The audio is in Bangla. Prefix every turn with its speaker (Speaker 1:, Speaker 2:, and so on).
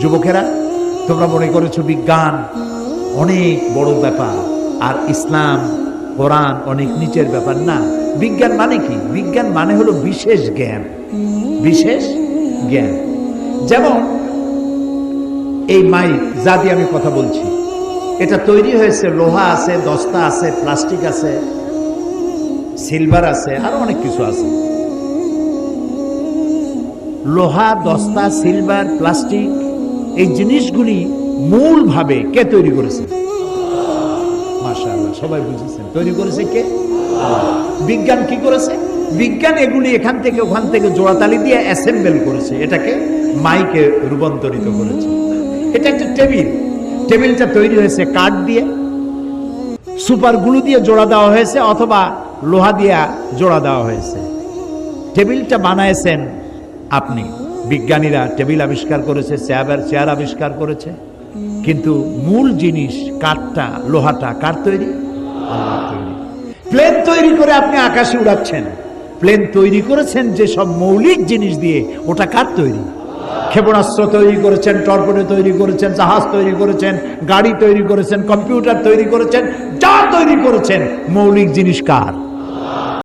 Speaker 1: যুবকেরা, তোমরা মনে করেছো বিজ্ঞান অনেক বড় ব্যাপার আর ইসলাম কোরআন অনেক নিচের ব্যাপার। না, বিজ্ঞান মানে কি? বিজ্ঞান মানে হলো বিশেষ জ্ঞান। বিশেষ জ্ঞান। যেমন এই মাইক যা দিয়ে আমি কথা বলছি, এটা তৈরি হয়েছে, লোহা আছে, দস্তা আছে, প্লাস্টিক আছে, সিলভার আছে, আরো অনেক কিছু আছে। লোহা, দস্তা, সিলভার, প্লাস্টিক, এই জিনিসগুলি মূলভাবে কে তৈরি করেছে? মাশাআল্লাহ, সবাই বুঝেছেন। তৈরি করেছে কে? বিজ্ঞান কি করেছে? বিজ্ঞান এগুলি এখান থেকে ওখান থেকে জোড়াতালি দিয়ে অ্যাসেম্বল করেছে, এটাকে মাইকে রূপান্তরিত করেছে। এটা একটা টেবিল। টেবিলটা তৈরি হয়েছে কাঠ দিয়ে, সুপার গ্লু দিয়ে জোড়া দেওয়া হয়েছে অথবা লোহা দিয়ে জোড়া দেওয়া হয়েছে। টেবিলটা বানাইছেন আপনি। বিজ্ঞানীরা টেবিল আবিষ্কার করেছে, চেয়ার আবিষ্কার করেছে, কিন্তু মূল জিনিস কাঠটা, লোহাটা কার তৈরি? আল্লাহর তৈরি। প্লেন তৈরি করে আপনি আকাশে উড়াচ্ছেন, প্লেন তৈরি করেছেন যে সব মৌলিক জিনিস দিয়ে, ওটা কার তৈরি? ক্ষেপণাস্ত্র তৈরি করেছেন, টর্পেডো তৈরি করেছেন, জাহাজ তৈরি করেছেন, গাড়ি তৈরি করেছেন, কম্পিউটার তৈরি করেছেন, যা তৈরি করেছেন মৌলিক জিনিস কার?